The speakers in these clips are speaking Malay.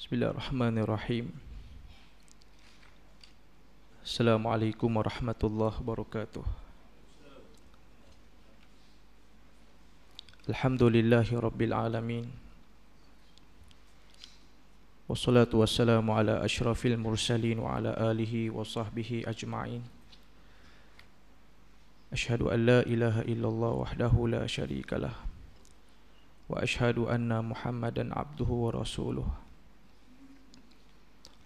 Bismillahirrahmanirrahim. Assalamualaikum warahmatullahi wabarakatuh. Alhamdulillahi rabbil alamin. Wassalatu wassalamu ala asyrafil mursalin wa ala alihi wa sahbihi ajma'in. Ashhadu an la ilaha illallah wahdahu la syarikalah. Wa ashhadu anna Muhammadan abduhu wa rasuluh.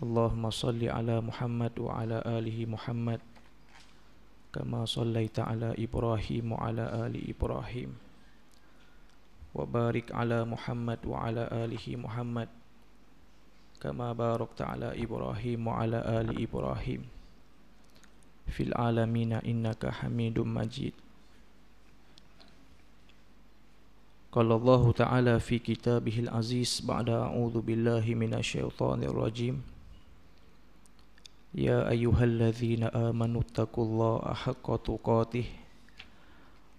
Allahumma salli ala Muhammad wa ala alihi Muhammad kama sallaita ala Ibrahim wa ala ali Ibrahim wa barik ala Muhammad wa ala alihi Muhammad kama barakta ala Ibrahim wa ala ali Ibrahim fil alamina innaka Hamidum Majid. Qala Allah Ta'ala fi kitabihil aziz ba'da a'udzu billahi minasyaitonir rajim. Ya ayyuhalladzina amanu taqullaha haqqa tuqatih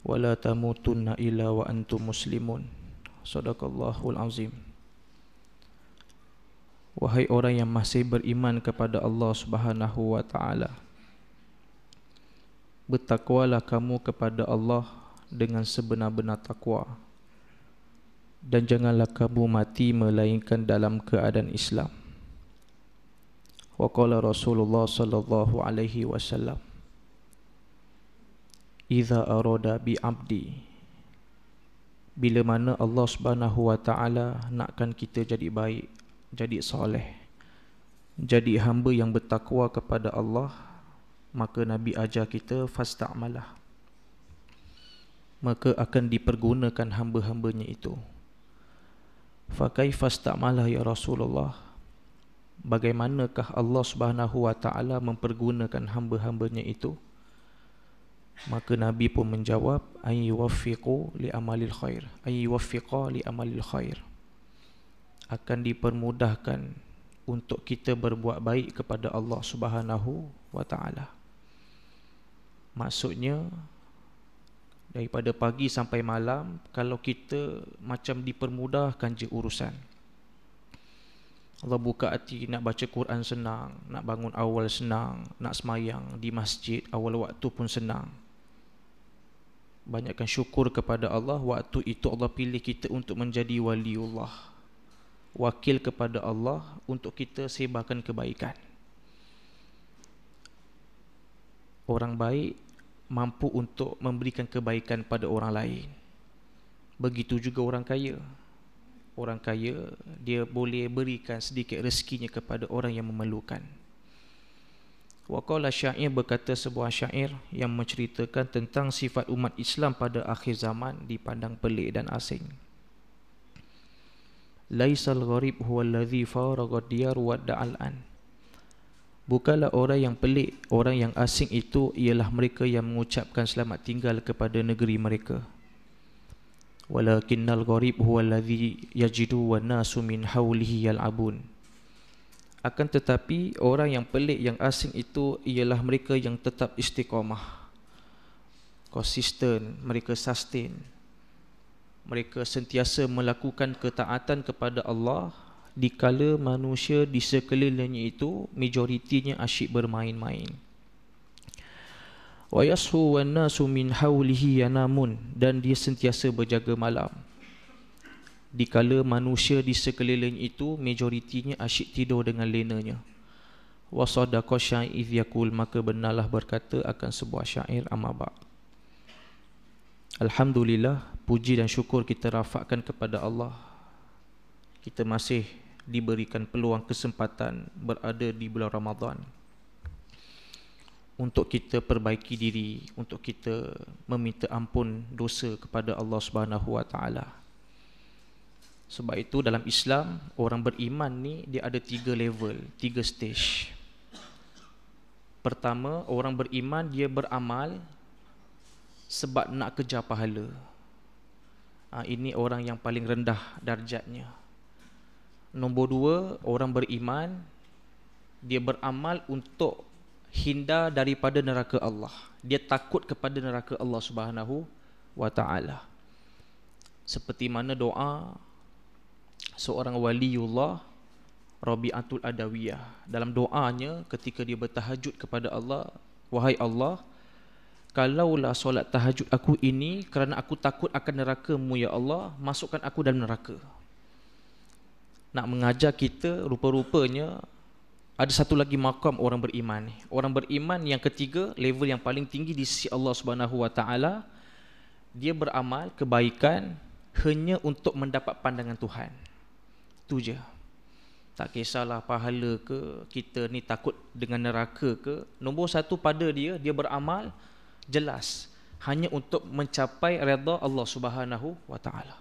wa la tamutunna illa wa antum muslimun. Shadaqallahul azim. Wahai orang yang masih beriman kepada Allah Subhanahu wa taala, bertakwalah kamu kepada Allah dengan sebenar-benar takwa, dan janganlah kamu mati melainkan dalam keadaan Islam. Wa qala Rasulullah sallallahu alaihi wasallam, idza arada bi abdi, bila mana Allah Subhanahu wa taala nakkan kita jadi baik, jadi soleh, jadi hamba yang bertakwa kepada Allah, maka Nabi ajar kita fasta'malah, maka akan dipergunakan hamba-hambanya itu. Fa kaifa fasta'malah ya Rasulullah, bagaimanakah Allah Subhanahu wa taala mempergunakan hamba-hambanya itu? Maka Nabi pun menjawab, ayyuwaffiqu li amalil khair, ayyuwaffiqa li amalil khair, akan dipermudahkan untuk kita berbuat baik kepada Allah Subhanahu wa taala. Maksudnya daripada pagi sampai malam, kalau kita macam dipermudahkan je urusan. Allah buka hati, nak baca Quran senang, nak bangun awal senang, nak semayang di masjid awal waktu pun senang. Banyakkan syukur kepada Allah, waktu itu Allah pilih kita untuk menjadi waliullah, wakil kepada Allah untuk kita sebarkan kebaikan. Orang baik mampu untuk memberikan kebaikan pada orang lain. Begitu juga orang kaya. Orang kaya, dia boleh berikan sedikit rezekinya kepada orang yang memerlukan. Wa qala syair, berkata sebuah syair yang menceritakan tentang sifat umat Islam pada akhir zaman dipandang pelik dan asing. Laisal gharib huwa alladhi faragha diyar wa da'al-an. Bukanlah orang yang pelik, orang yang asing itu ialah mereka yang mengucapkan selamat tinggal kepada negeri mereka. Walakinnal gharib huwa alladhi yajidu wan nasu min hawlihi yal'abun. Akan tetapi orang yang pelik, yang asing itu ialah mereka yang tetap istiqamah, konsisten, mereka sustain, mereka sentiasa melakukan ketaatan kepada Allah dikala manusia di sekelilingnya itu majoritinya asyik bermain-main. Wa yashu wan nasu min hawlihi yanamun, dan dia sentiasa berjaga malam dikala manusia di sekeliling itu majoritinya asyik tidur dengan lenanya. Wa sadaqa syair idh yaqul, maka benarlah berkata akan sebuah syair, amma ba'. Alhamdulillah, puji dan syukur kita rafakkan kepada Allah, kita masih diberikan peluang kesempatan berada di bulan Ramadan untuk kita perbaiki diri, untuk kita meminta ampun dosa kepada Allah Subhanahu wa taala. Sebab itu dalam Islam, orang beriman ni dia ada 3 level, 3 stage. Pertama, orang beriman dia beramal sebab nak kejar pahala. Ini orang yang paling rendah darjatnya. Nombor 2, orang beriman dia beramal untuk hindar daripada neraka Allah. Dia takut kepada neraka Allah Subhanahu wa taala. Seperti mana doa seorang waliullah Rabi'atul Adawiyah. Dalam doanya ketika dia bertahajud kepada Allah, wahai Allah, kalaulah solat tahajud aku ini kerana aku takut akan neraka-Mu ya Allah, masukkan aku dalam neraka. Nak mengajar kita rupa-rupanya ada satu lagi makam orang beriman. Orang beriman yang ketiga, level yang paling tinggi di sisi Allah Subhanahu Wa Taala, dia beramal kebaikan hanya untuk mendapat pandangan Tuhan. Itu je. Tak kisahlah pahala ke, kita ni takut dengan neraka ke. Nombor satu pada dia beramal jelas hanya untuk mencapai redha Allah Subhanahu Wa Taala.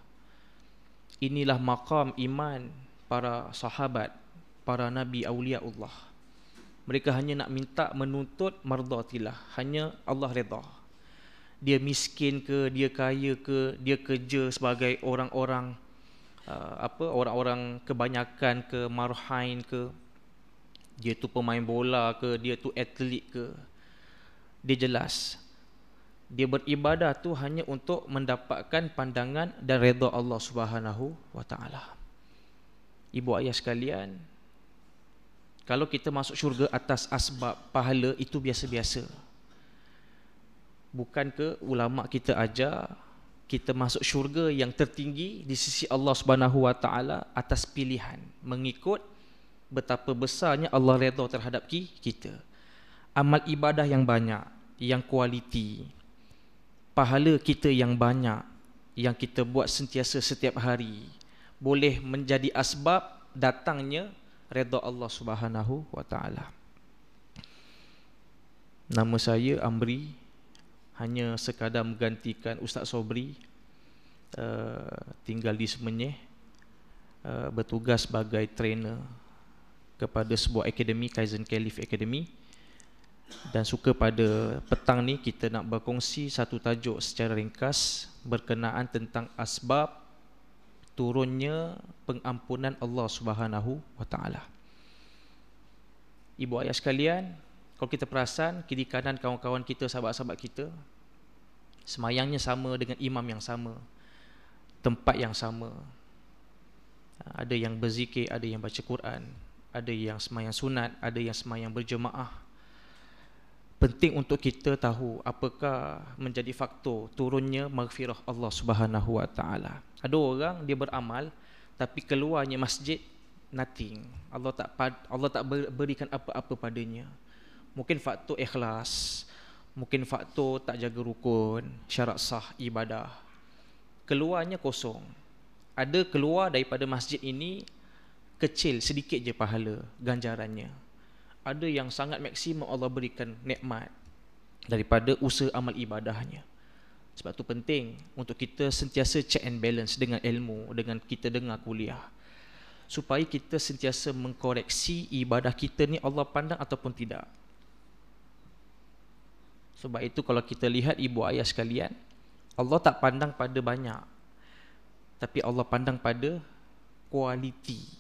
Inilah maqam iman para sahabat, para nabi awliya Allah. Mereka hanya nak minta menuntut mardatillah, hanya Allah redha. Dia miskin ke, dia kaya ke, dia kerja sebagai orang-orang orang-orang kebanyakan ke, marhain ke, dia tu pemain bola ke, dia tu atlet ke, dia jelas dia beribadah tu hanya untuk mendapatkan pandangan dan redha Allah Subhanahu Wa Taala. Ibu ayah sekalian, kalau kita masuk syurga atas asbab pahala itu biasa-biasa. Bukan ke ulama kita ajar kita masuk syurga yang tertinggi di sisi Allah Subhanahu Wa Taala atas pilihan, mengikut betapa besarnya Allah redha terhadap kita. Amal ibadah yang banyak, yang kualiti, pahala kita yang banyak, yang kita buat sentiasa setiap hari, boleh menjadi asbab datangnya redha Allah Subhanahu Wa Taala. Nama saya Amri, hanya sekadar menggantikan Ustaz Sobri, tinggal di Semenyih, bertugas sebagai trainer kepada sebuah akademi, Kaizen Caliph Academy. Dan suka pada petang ni kita nak berkongsi satu tajuk secara ringkas berkenaan tentang asbab turunnya pengampunan Allah Subhanahu Wa Taala. Ibu ayah sekalian, kalau kita perasan, kiri kanan kawan-kawan kita, sahabat-sahabat kita, semayangnya sama dengan imam yang sama, tempat yang sama. Ada yang berzikir, ada yang baca Quran, ada yang semayang sunat, ada yang semayang berjemaah. Penting untuk kita tahu apakah menjadi faktor turunnya maghfirah Allah Subhanahu Wa Taala. Ada orang dia beramal tapi keluarnya masjid nothing. Allah tak berikan apa-apa padanya. Mungkin faktor ikhlas, mungkin faktor tak jaga rukun, syarat sah ibadah. Keluarnya kosong. Ada keluar daripada masjid ini kecil, sedikit je pahala, ganjarannya. Ada yang sangat maksimum Allah berikan nikmat daripada usaha amal ibadahnya. Sebab tu penting untuk kita sentiasa check and balance dengan ilmu, dengan kita dengar kuliah, supaya kita sentiasa mengkoreksi ibadah kita ni Allah pandang ataupun tidak. Sebab itu kalau kita lihat ibu ayah sekalian, Allah tak pandang pada banyak, tapi Allah pandang pada kualiti.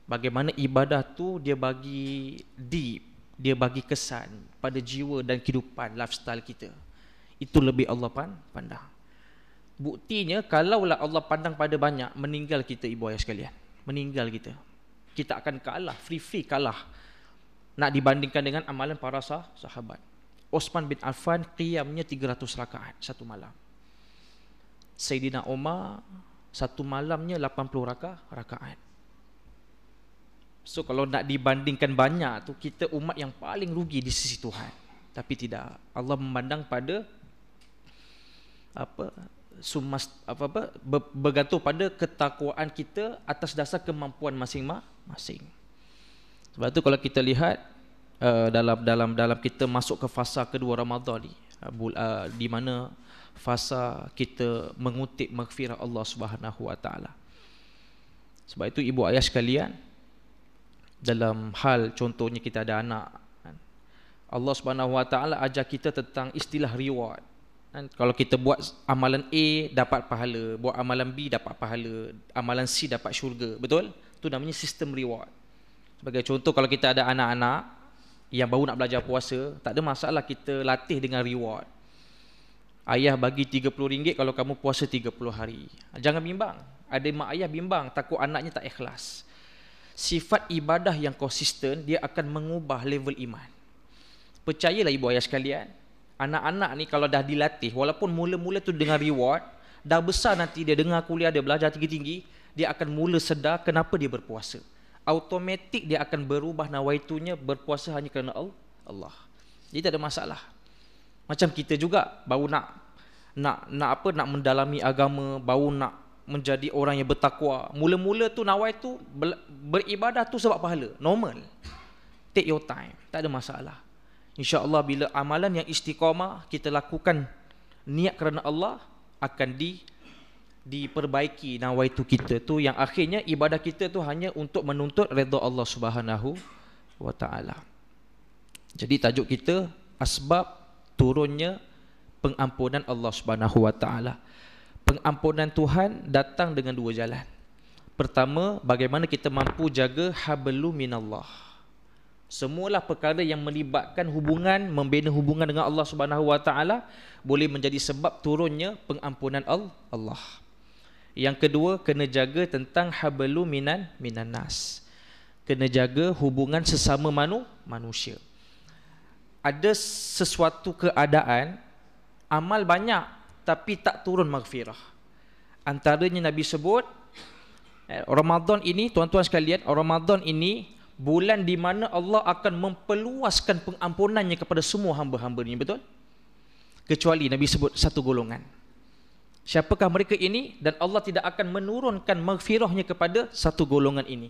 Bagaimana ibadah tu dia bagi deep, dia bagi kesan pada jiwa dan kehidupan, lifestyle kita. Itu lebih Allah pandang. Buktinya kalaulah Allah pandang pada banyak, meninggal kita ibu ayah sekalian, meninggal kita akan kalah, free kalah nak dibandingkan dengan amalan para sahabat. Osman bin Affan qiyamnya 300 rakaat satu malam. Sayyidina Umar satu malamnya 80 rakaat. So kalau nak dibandingkan banyak tu, kita umat yang paling rugi di sisi Tuhan. Tapi tidak, Allah memandang pada bergantung pada ketakwaan kita atas dasar kemampuan masing-masing. Sebab tu kalau kita lihat dalam kita masuk ke fasa kedua Ramadan ni, di mana fasa kita mengutip maghfirah Allah Subhanahu Wa Taala. Sebab itu ibu ayah sekalian, dalam hal contohnya kita ada anak, Allah Subhanahu Wa Taala ajar kita tentang istilah reward. Kalau kita buat amalan A dapat pahala, buat amalan B dapat pahala, amalan C dapat syurga, betul? Itu namanya sistem reward. Sebagai contoh, kalau kita ada anak-anak yang baru nak belajar puasa, tak ada masalah kita latih dengan reward. Ayah bagi RM30 kalau kamu puasa 30 hari. Jangan bimbang. Ada mak ayah bimbang, takut anaknya tak ikhlas. sifat ibadah yang konsisten, dia akan mengubah level iman. Percayalah ibu ayah sekalian, anak-anak ni kalau dah dilatih, walaupun mula-mula tu dengan reward, dah besar nanti dia dengar kuliah, dia belajar tinggi-tinggi, dia akan mula sedar kenapa dia berpuasa. Automatik dia akan berubah nawaitunya berpuasa hanya kerana Allah. Jadi tak ada masalah. Macam kita juga baru nak mendalami agama, baru nak menjadi orang yang bertakwa. Mula-mula tu nawai tu beribadah tu sebab pahala, normal. Take your time, tak ada masalah. InsyaAllah bila amalan yang istiqamah kita lakukan niat kerana Allah, akan diperbaiki nawaitu kita tu, yang akhirnya ibadah kita tu hanya untuk menuntut redha Allah Subhanahu wa taala. Jadi tajuk kita asbab turunnya pengampunan Allah Subhanahu wa taala. Pengampunan Tuhan datang dengan dua jalan. Pertama, bagaimana kita mampu jaga hablu minallah. Semualah perkara yang melibatkan hubungan, membina hubungan dengan Allah Subhanahu wa taala boleh menjadi sebab turunnya pengampunan Allah. Yang kedua, kena jaga tentang hablu minan nas. Kena jaga hubungan sesama manusia. Ada sesuatu keadaan amal banyak tapi tak turun maghfirah. Antaranya Nabi sebut Ramadan ini, tuan-tuan sekalian, Ramadan ini bulan di mana Allah akan memperluaskan pengampunannya kepada semua hamba-hamba-Nya, betul? Kecuali Nabi sebut satu golongan. Siapakah mereka ini? Dan Allah tidak akan menurunkan maghfirahnya kepada satu golongan ini,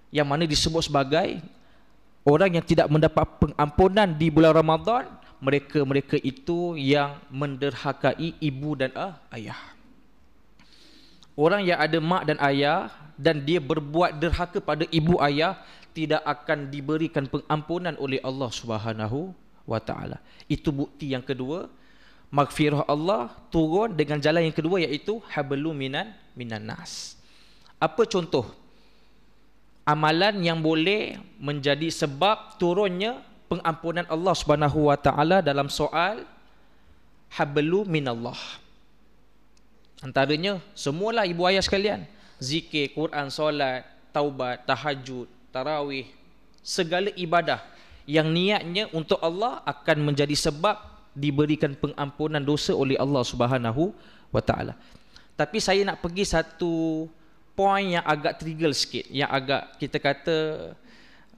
yang mana disebut sebagai orang yang tidak mendapat pengampunan di bulan Ramadan. Mereka itu yang menderhakai ibu dan ayah. Orang yang ada mak dan ayah dan dia berbuat derhaka pada ibu ayah, tidak akan diberikan pengampunan oleh Allah Subhanahu wa taala. Itu bukti yang kedua, maghfirah Allah turun dengan jalan yang kedua, iaitu hablu minan nas. Apa contoh amalan yang boleh menjadi sebab turunnya pengampunan Allah Subhanahu wa taala dalam soal hablu minallah? Antaranya, semualah ibu ayah sekalian, zikir, Quran, solat, taubat, tahajud, tarawih, segala ibadah yang niatnya untuk Allah akan menjadi sebab diberikan pengampunan dosa oleh Allah Subhanahu wa taala. Tapi saya nak pergi satu poin yang agak trigger sikit, yang agak kita kata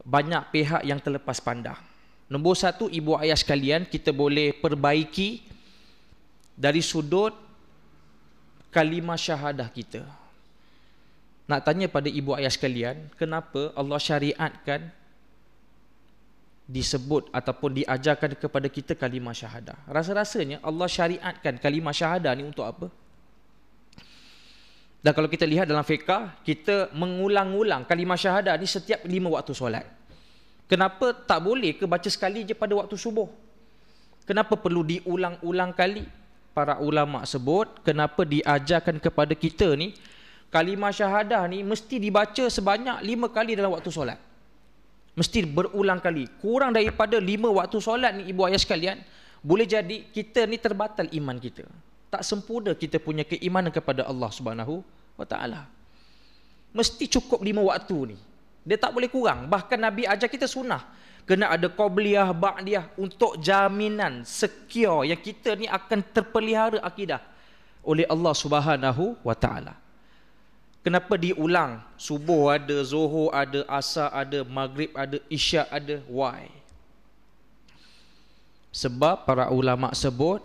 banyak pihak yang terlepas pandang. Nombor satu, ibu ayah sekalian, kita boleh perbaiki dari sudut kalimah syahadah kita. Nak tanya pada ibu ayah sekalian, kenapa Allah syariatkan disebut ataupun diajarkan kepada kita kalimah syahadah? Rasa-rasanya Allah syariatkan kalimah syahadah ni untuk apa? Dan kalau kita lihat dalam fiqh, kita mengulang-ulang kalimah syahadah ni setiap 5 waktu solat. Kenapa tak boleh ke baca sekali je pada waktu subuh? Kenapa perlu diulang-ulang kali? Para ulama sebut, kenapa diajarkan kepada kita ni kalimah syahadah ni mesti dibaca sebanyak 5 kali dalam waktu solat. Mesti berulang kali. Kurang daripada 5 waktu solat ni, ibu ayah sekalian, boleh jadi kita ni terbatal iman kita. Tak sempurna kita punya keimanan kepada Allah Subhanahu wa taala. Mesti cukup 5 waktu ni. Dia tak boleh kurang. Bahkan Nabi ajar kita sunnah, kena ada qabliyah, ba'diyah, untuk jaminan secure yang kita ni akan terpelihara akidah oleh Allah Subhanahu wa taala. Kenapa diulang? Subuh ada, zuhur ada, asar ada, maghrib ada, isyak ada. Why? Sebab para ulama sebut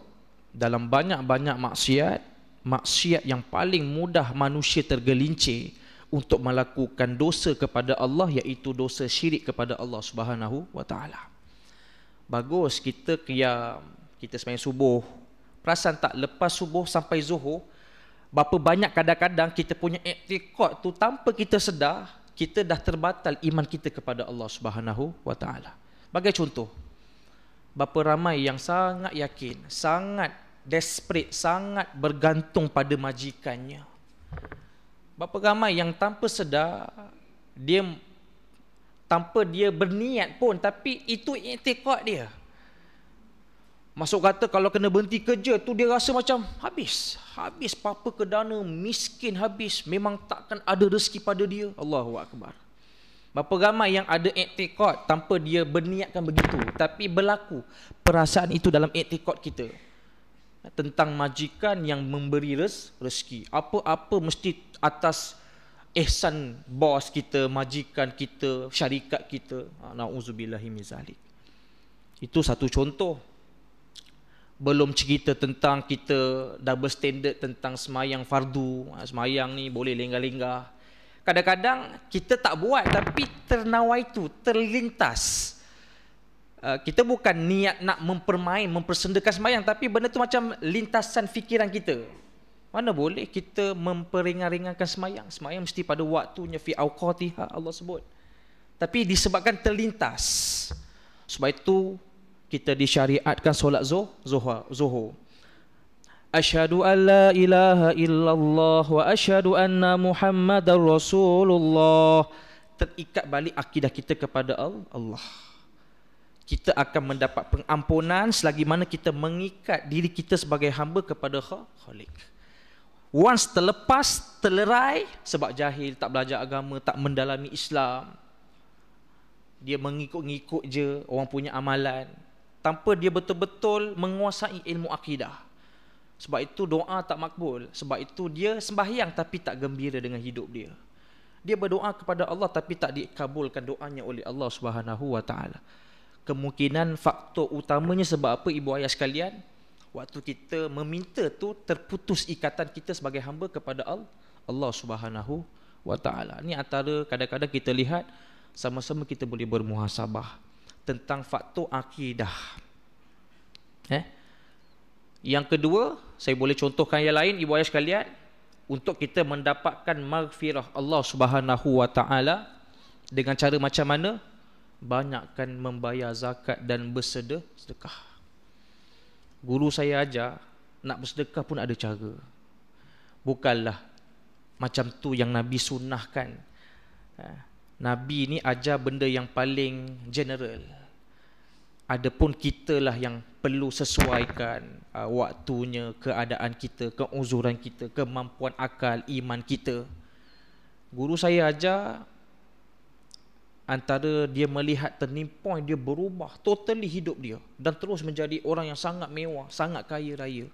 dalam banyak-banyak maksiat yang paling mudah manusia tergelincir untuk melakukan dosa kepada Allah, iaitu dosa syirik kepada Allah Subhanahu wa taala. Bagus kita qiyam, kita sembahyang subuh. Perasan tak, lepas subuh sampai zuhur, berapa banyak kadang-kadang kita punya i'tiqad tu tanpa kita sedar, kita dah terbatal iman kita kepada Allah Subhanahu wa taala. Bagai contoh, berapa ramai yang sangat yakin, sangat desperate, sangat bergantung pada majikannya. Berapa ramai yang tanpa sedar, tanpa dia berniat pun, tapi itu i'tiqad dia. Masuk kata kalau kena berhenti kerja tu, dia rasa macam habis apa ke dana, miskin habis, memang takkan ada rezeki pada dia. Allahu akbar. Berapa ramai yang ada i'tiqad tanpa dia berniatkan begitu, tapi berlaku perasaan itu dalam i'tiqad kita tentang majikan yang memberi rezeki. Apa-apa mesti atas ihsan bos kita, majikan kita, syarikat kita. Nauzubillahi min zalik. Itu satu contoh. Belum cerita tentang kita double standard tentang semayang fardu. Semayang ni boleh lenggah-lenggah. Kadang-kadang kita tak buat tapi ternawaitu, terlintas. Kita bukan niat nak mempersendakan semayang, tapi benda tu macam lintasan fikiran kita. Mana boleh kita memperingan-ringankan semayang. Semayang mesti pada waktunya, fi awqatiha, Allah sebut. Tapi disebabkan terlintas. Sebab itu kita disyariatkan solat zuhur. Asyhadu an la ilaha illallah wa asyhadu anna Muhammadar Rasulullah. Terikat balik akidah kita kepada Allah. Kita akan mendapat pengampunan selagi mana kita mengikat diri kita sebagai hamba kepada Khalik. Once terlepas, terlerai sebab jahil, tak belajar agama, tak mendalami Islam, dia mengikut-ngikut je orang punya amalan tanpa dia betul-betul menguasai ilmu akidah. Sebab itu doa tak makbul. Sebab itu dia sembahyang tapi tak gembira dengan hidup dia. Dia berdoa kepada Allah tapi tak dikabulkan doanya oleh Allah Subhanahu wa taala. Kemungkinan faktor utamanya sebab apa, ibu ayah sekalian? Waktu kita meminta tu terputus ikatan kita sebagai hamba kepada Allah Subhanahu wa taala. Ni antara kadang-kadang kita lihat, sama-sama kita boleh bermuhasabah tentang faktor akidah. Yang kedua, saya boleh contohkan yang lain, ibu ayah sekalian, untuk kita mendapatkan maghfirah Allah Subhanahu wa taala dengan cara macam mana? Banyakkan membayar zakat dan bersedekah. Guru saya ajar, nak bersedekah pun ada cara. Bukanlah macam tu yang Nabi sunnahkan. Nabi ni ajar benda yang paling general. Adapun kitalah yang perlu sesuaikan waktunya, keadaan kita, keuzuran kita, kemampuan akal, iman kita. Guru saya ajar, antara dia melihat turning point, dia berubah totally hidup dia dan terus menjadi orang yang sangat mewah, sangat kaya raya.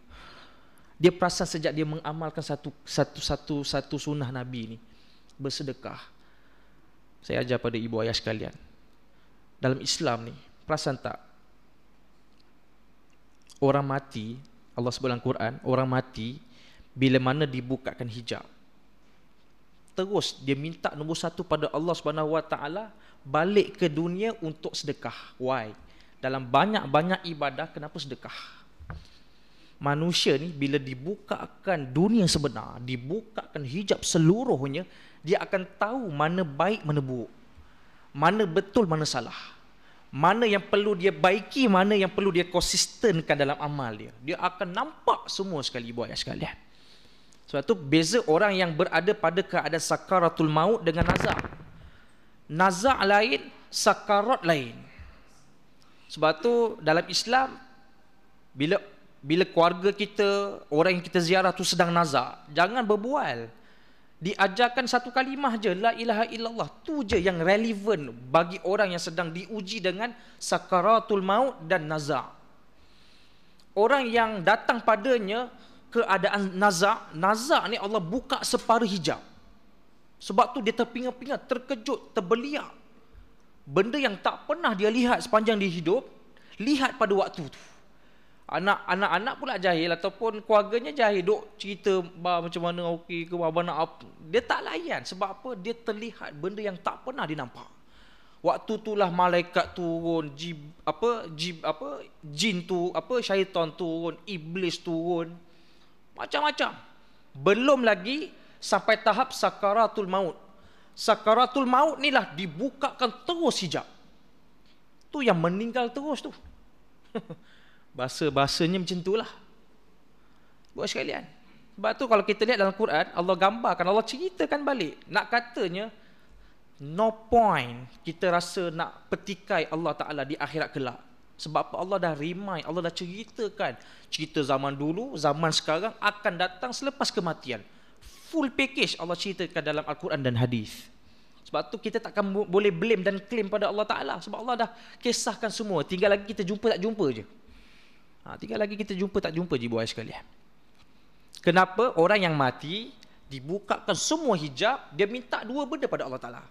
Dia perasan sejak dia mengamalkan satu sunnah Nabi ni, bersedekah. Saya ajar pada ibu ayah sekalian, dalam Islam ni, perasan tak, orang mati, Allah sebut dalam Quran, orang mati bila mana dibukakan hijab, terus dia minta nombor satu pada Allah Subhanahu wa taala, balik ke dunia untuk sedekah. Why? Dalam banyak-banyak ibadah, kenapa sedekah? Manusia ni bila dibukakan dunia sebenar, dibukakan hijab seluruhnya, dia akan tahu mana baik, mana buruk, mana betul, mana salah, mana yang perlu dia baiki, mana yang perlu dia konsistenkan dalam amal dia. Dia akan nampak semua sekali, ibu ayah sekalian. Sebab tu beza orang yang berada pada keadaan sakaratul maut dengan nazak. Nazak lain, sakarat lain. Sebab tu dalam Islam, bila keluarga kita, orang yang kita ziarah tu sedang nazak, jangan berbual. Diajarkan satu kalimah je, la ilaha illallah. Tu je yang relevan bagi orang yang sedang diuji dengan sakaratul maut dan nazak. Orang yang datang padanya keadaan nazak ni, Allah buka separuh hijab. Sebab tu dia terpinga-pinga, terkejut, terbeliak. Benda yang tak pernah dia lihat sepanjang dia hidup, lihat pada waktu tu. Anak-anak pula jahil ataupun keluarganya jahil, duk cerita macam mana okey ke abang nak apa. Dia tak layan. Sebab apa? Dia terlihat benda yang tak pernah dia nampak. Waktu itulah malaikat turun, jin tu, syaitan turun, iblis turun, macam-macam. Belum lagi sampai tahap sakaratul maut. Sakaratul maut ni lah dibukakan terus hijab. Tu yang meninggal terus tu. Bahasa-bahasanya macam itulah, buat sekalian. Sebab tu kalau kita lihat dalam Quran, Allah gambarkan, Allah ceritakan balik. Nak katanya no point kita rasa nak petikai Allah Ta'ala di akhirat kelak. Sebab apa? Allah dah remind, Allah dah ceritakan cerita zaman dulu, zaman sekarang, akan datang selepas kematian. Full package Allah ceritakan dalam Al-Quran dan hadis. Sebab tu kita takkan boleh blame dan claim pada Allah Ta'ala. Sebab Allah dah kisahkan semua. Tinggal lagi kita jumpa tak jumpa je. Tinggal lagi kita jumpa tak jumpa je, ibu ayah sekalian. Kenapa orang yang mati dibukakan semua hijab, dia minta dua benda pada Allah Ta'ala.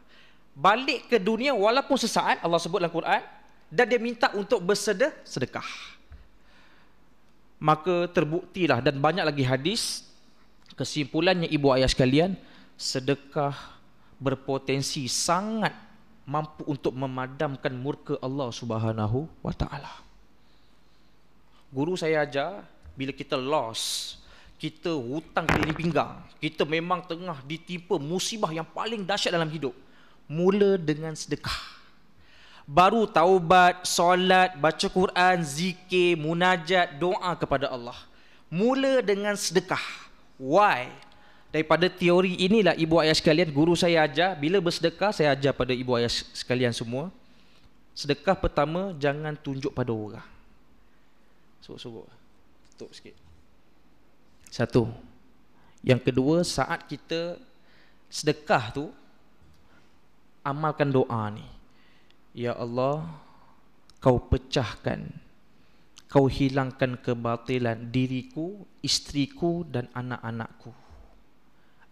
Balik ke dunia walaupun sesaat, Allah sebut dalam Quran, dan dia minta untuk bersedekah. Maka terbuktilah, dan banyak lagi hadis, kesimpulannya ibu ayah sekalian, sedekah berpotensi sangat mampu untuk memadamkan murka Allah Subhanahu wa Ta'ala. Guru saya ajar, bila kita lost, kita hutang keliling pinggang, kita memang tengah ditimpa musibah yang paling dahsyat dalam hidup, mula dengan sedekah. Baru taubat, solat, baca Quran, zikir, munajat, doa kepada Allah. Mula dengan sedekah. Why? Daripada teori inilah ibu ayah sekalian, guru saya ajar, bila bersedekah, saya ajar pada ibu ayah sekalian semua, sedekah pertama, jangan tunjuk pada orang. Sorok-sorok, tutup sikit. Satu. Yang kedua, saat kita sedekah tu, amalkan doa ni. Ya Allah, kau pecahkan, kau hilangkan kebatilan diriku, istriku dan anak-anakku.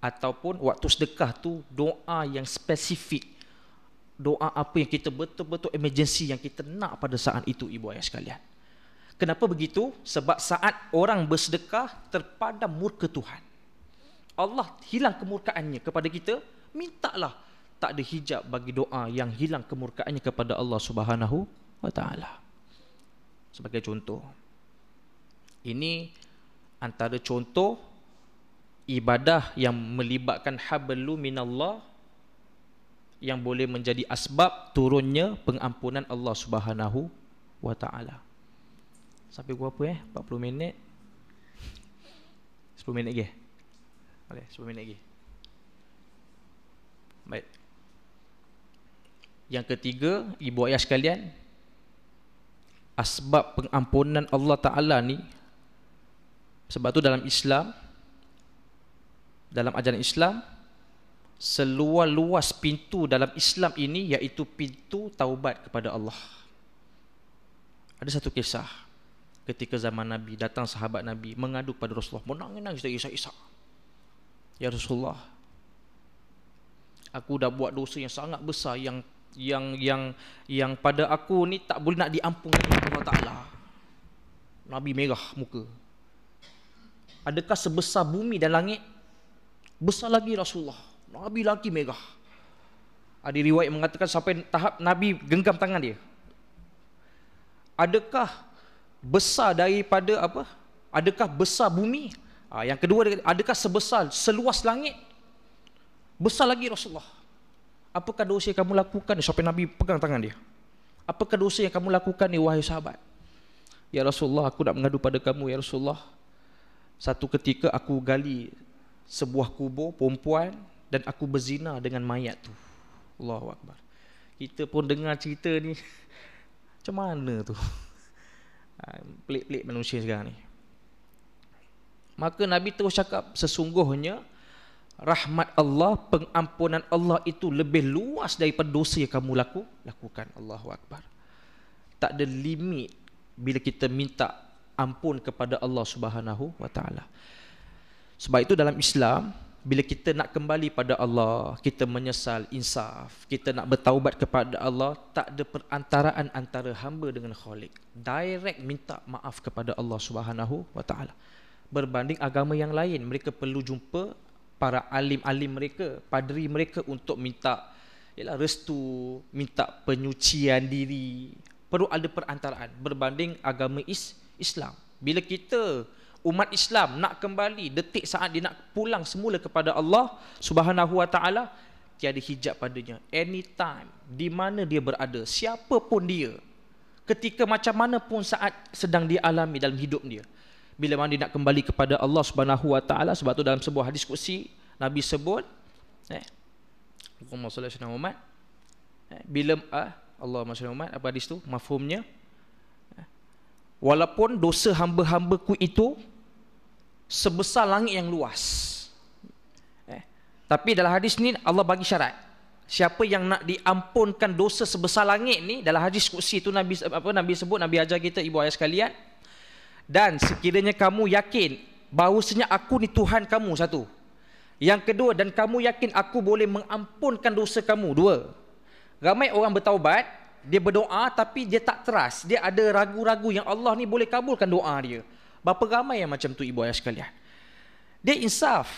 Ataupun waktu sedekah tu, doa yang spesifik. Doa apa yang kita betul-betul emergency yang kita nak pada saat itu, ibu ayah sekalian. Kenapa begitu? Sebab saat orang bersedekah, terpadam murka Tuhan. Allah hilang kemurkaannya kepada kita, mintalah. Tak ada hijab bagi doa yang hilang kemurkaannya kepada Allah Subhanahu wa Ta'ala. Sebagai contoh, ini antara contoh ibadah yang melibatkan hablu minallah, yang boleh menjadi asbab turunnya pengampunan Allah Subhanahu wa Ta'ala. Sampai gua apa 40 minit. 10 minit lagi. Boleh, 10 minit lagi. Baik. Yang ketiga, ibu ayah sekalian, asbab pengampunan Allah Ta'ala ni, sebab tu dalam Islam, dalam ajaran Islam, seluas-luas pintu dalam Islam ini, iaitu pintu taubat kepada Allah. Ada satu kisah ketika zaman Nabi, datang sahabat Nabi mengadu pada Rasulullah, menangis dan isak-isak. Ya Rasulullah, aku dah buat dosa yang sangat besar, yang pada aku ni tak boleh nak diampuni oleh Allah Ta'ala. Nabi merah muka. Adakah sebesar bumi dan langit? Besar lagi Rasulullah. Nabi lagi merah. Ada riwayat mengatakan sampai tahap Nabi genggam tangan dia. Adakah besar daripada apa? Adakah besar bumi? Yang kedua, adakah sebesar seluas langit? Besar lagi Rasulullah. Apakah dosa yang kamu lakukan? Sampai Nabi pegang tangan dia. Apakah dosa yang kamu lakukan ni, wahai sahabat? Ya Rasulullah, aku nak mengadu pada kamu, ya Rasulullah. Satu ketika aku gali sebuah kubur perempuan dan aku berzina dengan mayat tu. Allahu Akbar. Kita pun dengar cerita ni, macam mana tu? Pelik-pelik manusia sekarang ni. Maka Nabi terus cakap, sesungguhnya rahmat Allah, pengampunan Allah itu lebih luas daripada dosa yang kamu lakukan. Allahu Akbar. Tak ada limit bila kita minta ampun kepada Allah Subhanahu wa Ta'ala. Sebab itu dalam Islam, bila kita nak kembali pada Allah, kita menyesal, insaf, kita nak bertaubat kepada Allah, tak ada perantaraan antara hamba dengan Khalik. Direct minta maaf kepada Allah Subhanahu wa Ta'ala. Berbanding agama yang lain, mereka perlu jumpa para alim-alim mereka, padri mereka untuk minta restu, minta penyucian diri. Perlu ada perantaraan. Berbanding agama Islam, bila kita umat Islam nak kembali detik saat dia nak pulang semula kepada Allah Subhanahu wa Ta'ala, tiada hijab padanya. Anytime, di mana dia berada, siapa pun dia, ketika macam mana pun saat sedang dia alami dalam hidup dia, bila mana dia nak kembali kepada Allah Subhanahu wa Ta'ala. Sebab tu dalam sebuah hadis qudsi Nabi sebut, Allahumma shalli ala Muhammad, bila Allahumma shalli ala Muhammad, apa hadis tu mafhumnya? Walaupun dosa hamba-hambaku itu sebesar langit yang luas, tapi dalam hadis ni Allah bagi syarat. Siapa yang nak diampunkan dosa sebesar langit ni, dalam hadis qudsi itu Nabi sebut, Nabi ajar kita ibu ayah sekalian, dan sekiranya kamu yakin bahawasanya aku ni Tuhan kamu, satu. Yang kedua, dan kamu yakin aku boleh mengampunkan dosa kamu, dua. Ramai orang bertaubat, dia berdoa tapi dia tak trust, dia ada ragu-ragu yang Allah ni boleh kabulkan doa dia. Berapa ramai yang macam tu ibu ayah sekalian. Dia insaf,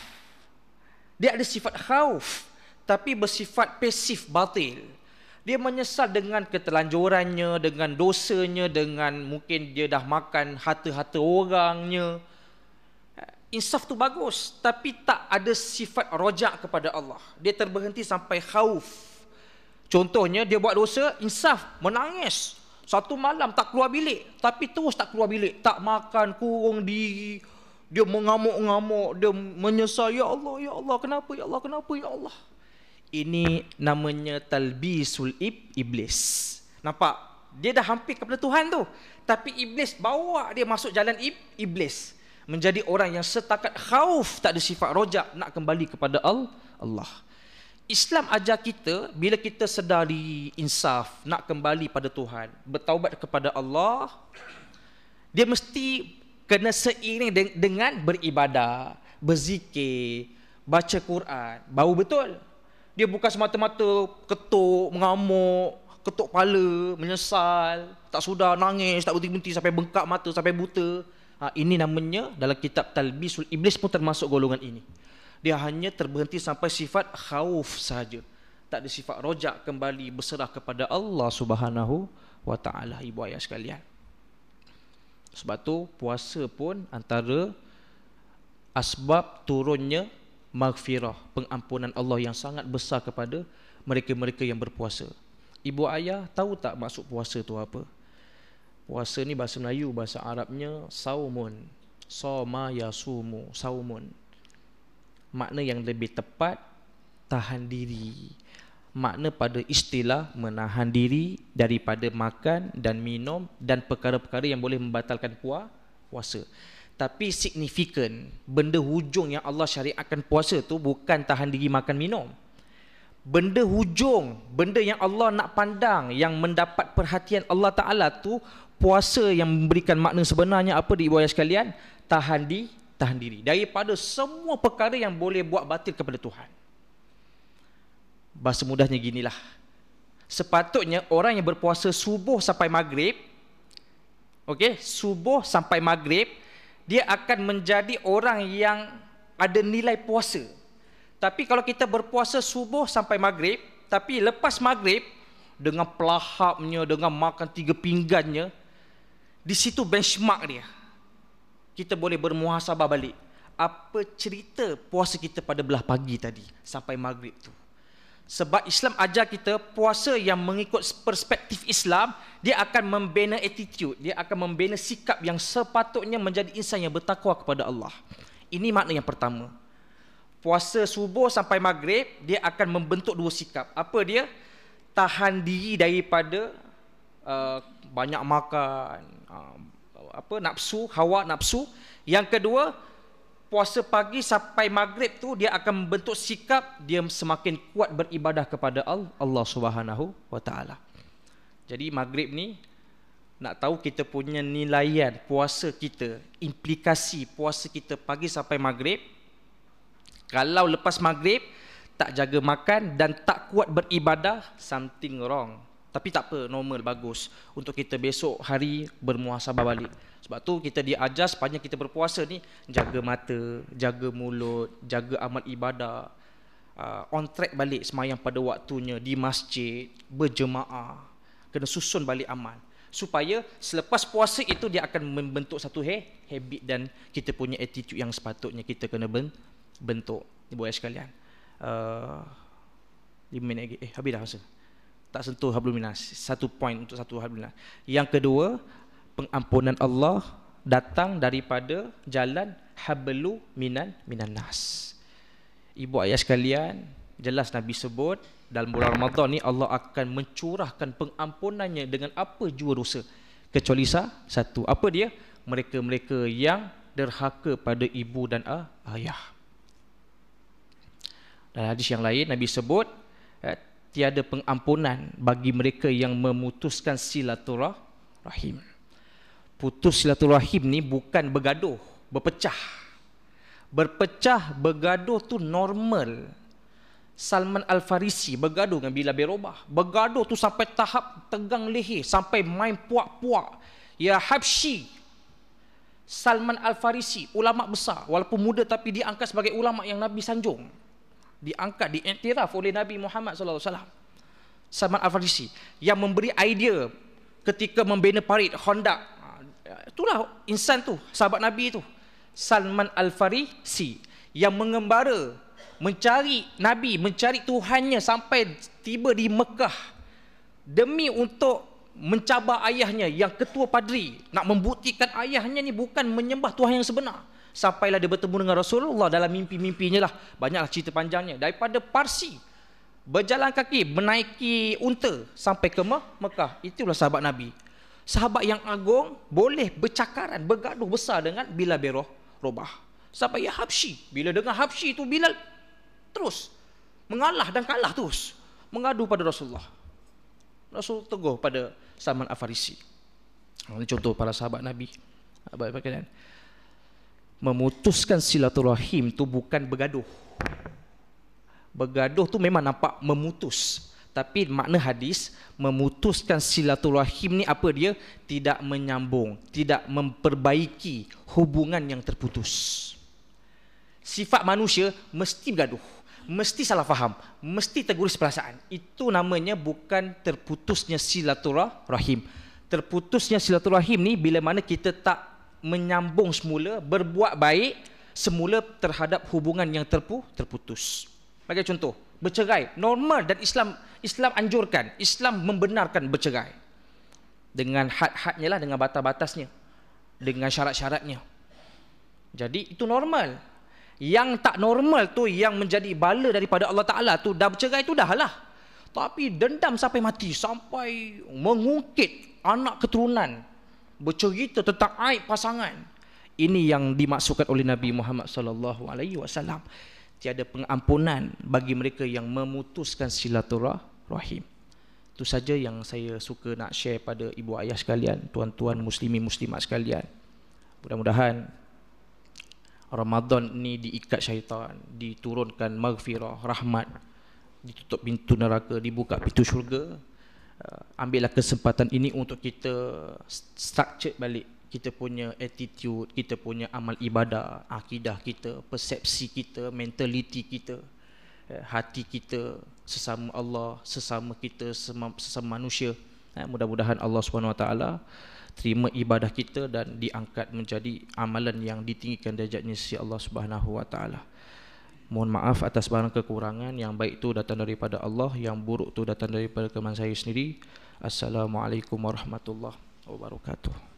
dia ada sifat khauf, tapi bersifat pasif, batil. Dia menyesal dengan ketelanjurannya, dengan dosanya, dengan mungkin dia dah makan harta-harta orangnya. Insaf tu bagus, tapi tak ada sifat rojak kepada Allah. Dia terberhenti sampai khauf. Contohnya, dia buat dosa, insaf, menangis. Satu malam tak keluar bilik, tapi terus tak keluar bilik, tak makan, kurung diri. Dia mengamuk-ngamuk, dia menyesal, ya Allah, kenapa, ya Allah, kenapa, ya Allah. Ini namanya talbisul iblis. Nampak? Dia dah hampir kepada Tuhan tu, tapi iblis bawa dia masuk jalan iblis. Menjadi orang yang setakat khauf, tak ada sifat rojak, nak kembali kepada Allah. Islam ajar kita, bila kita sedari insaf, nak kembali pada Tuhan, bertaubat kepada Allah, dia mesti kena seiring dengan beribadah, berzikir, baca Quran, baru betul. Dia bukan semata-mata ketuk, mengamuk, ketuk kepala, menyesal, tak sudah, nangis, tak berhenti-henti sampai bengkak mata, sampai buta. Ini namanya dalam kitab Talbisul Iblis pun termasuk golongan ini. Dia hanya terberhenti sampai sifat khauf sahaja. Tak ada sifat rojak kembali berserah kepada Allah Subhanahu wa taala, ibu ayah sekalian. Sebab tu puasa pun antara asbab turunnya maghfirah, pengampunan Allah yang sangat besar kepada mereka-mereka yang berpuasa. Ibu ayah tahu tak maksud puasa tu apa? Puasa ni bahasa Melayu, bahasa Arabnya saumun. Soma yasumu, saumun. Makna yang lebih tepat, tahan diri. Makna pada istilah menahan diri daripada makan dan minum dan perkara-perkara yang boleh membatalkan puasa. Tapi signifikan, benda hujung yang Allah syariatkan puasa tu bukan tahan diri makan minum. Benda hujung, benda yang Allah nak pandang, yang mendapat perhatian Allah Ta'ala tu, puasa yang memberikan makna sebenarnya apa di ibu ayah sekalian? Tahan diri daripada semua perkara yang boleh buat batil kepada Tuhan. Bahasa mudahnya ginilah, sepatutnya orang yang berpuasa subuh sampai maghrib, subuh sampai maghrib, dia akan menjadi orang yang ada nilai puasa. Tapi kalau kita berpuasa subuh sampai maghrib, tapi lepas maghrib, dengan pelahapnya, dengan makan 3 pinggannya, di situ benchmark dia. Kita boleh bermuhasabah balik. Apa cerita puasa kita pada belah pagi tadi, sampai maghrib tu. Sebab Islam ajar kita puasa yang mengikut perspektif Islam, dia akan membina attitude, dia akan membina sikap yang sepatutnya menjadi insan yang bertakwa kepada Allah. Ini makna yang pertama. Puasa subuh sampai maghrib, dia akan membentuk 2 sikap. Apa dia? Tahan diri daripada banyak makan, nafsu, hawa nafsu. Yang kedua, puasa pagi sampai maghrib tu dia akan membentuk sikap dia semakin kuat beribadah kepada Allah Subhanahu wa taala. Jadi maghrib ni nak tahu kita punya nilaian puasa kita, implikasi puasa kita pagi sampai maghrib. Kalau lepas maghrib tak jaga makan dan tak kuat beribadah, something wrong. Tapi tak apa, normal, bagus untuk kita besok hari bermuhasabah balik. Sebab tu kita diajar sepanjang kita berpuasa ni, jaga mata, jaga mulut, jaga amal ibadah, on track balik semayang pada waktunya di masjid, berjemaah, kena susun balik amal. Supaya selepas puasa itu dia akan membentuk satu habit dan kita punya attitude yang sepatutnya kita kena bentuk. Ibu ayah sekalian, 5 minit lagi, habis dah masa. Tak sentuh hablum minas. 1 point untuk satu hablum minas. Yang kedua, pengampunan Allah datang daripada jalan hablu minan nas. Ibu ayah sekalian, jelas Nabi sebut dalam bulan Ramadan ni Allah akan mencurahkan pengampunannya dengan apa jua dosa, kecuali satu. Apa dia? Mereka-mereka yang derhaka pada ibu dan ayah. Dalam hadis yang lain Nabi sebut, tiada pengampunan bagi mereka yang memutuskan silaturahim. Putus silaturahim ni bukan bergaduh, berpecah. Berpecah, bergaduh tu normal. Salman Al-Farisi bergaduh dengan Bilal bin Rabah. Bergaduh tu sampai tahap tegang leher, sampai main puak-puak. Ya Habsyi. Salman Al-Farisi, ulama besar, walaupun muda tapi diangkat sebagai ulama yang Nabi sanjung. Diangkat, diiktiraf oleh Nabi Muhammad sallallahu alaihi wasallam. Salman Al-Farisi yang memberi idea ketika membina parit Khandaq. Itulah insan tu, sahabat Nabi tu. Salman Al-Farisi yang mengembara, mencari Nabi, mencari Tuhannya sampai tiba di Mekah demi untuk mencabar ayahnya yang ketua padri, nak membuktikan ayahnya ni bukan menyembah Tuhan yang sebenar. Sampailah dia bertemu dengan Rasulullah dalam mimpi-mimpinya lah. Banyaklah cerita panjangnya. Daripada Parsi berjalan kaki, menaiki unta sampai ke Mekah. Itulah sahabat Nabi. Sahabat yang agung boleh bercakaran, bergaduh besar dengan Bilal bin Rabah. Sampai ya Habsyi, bila dengar Habsyi itu Bilal terus mengalah dan kalah terus, mengadu pada Rasulullah. Rasul tegur pada Salman Al-Farisi. Ini contoh para sahabat Nabi. Baik-baik. Memutuskan silaturahim tu bukan bergaduh. Bergaduh tu memang nampak memutus, tapi makna hadis memutuskan silaturahim ni apa dia? Tidak menyambung, tidak memperbaiki hubungan yang terputus. Sifat manusia mesti bergaduh, mesti salah faham, mesti terguris perasaan. Itu namanya bukan terputusnya silaturahim. Terputusnya silaturahim ni bila mana kita tak menyambung semula, berbuat baik semula terhadap hubungan yang terputus. Bagi contoh, bercerai normal dan Islam anjurkan, Islam membenarkan bercerai dengan had-hadnya lah, dengan batas-batasnya, dengan syarat-syaratnya. Jadi itu normal. Yang tak normal tu, yang menjadi bala daripada Allah Ta'ala tu, dah bercerai tu dah lah, tapi dendam sampai mati, sampai mengungkit anak keturunan, bercerita tentang aib pasangan. Ini yang dimaksudkan oleh Nabi Muhammad sallallahu alaihi wasallam. Tiada pengampunan bagi mereka yang memutuskan silaturahim. Itu saja yang saya suka nak share pada ibu ayah sekalian, tuan-tuan muslimin muslimat sekalian. Mudah-mudahan Ramadan ni diikat syaitan, diturunkan maghfirah, rahmat, ditutup pintu neraka, dibuka pintu syurga. Ambillah kesempatan ini untuk kita structure balik kita punya attitude, kita punya amal ibadah, akidah kita, persepsi kita, mentaliti kita, hati kita sesama Allah, sesama kita, sesama manusia. Mudah-mudahan Allah SWT terima ibadah kita dan diangkat menjadi amalan yang ditinggikan derajatnya si Allah SWT. Mohon maaf atas barang kekurangan. Yang baik itu datang daripada Allah, yang buruk itu datang daripada kelemahan saya sendiri. Assalamualaikum warahmatullahi wabarakatuh.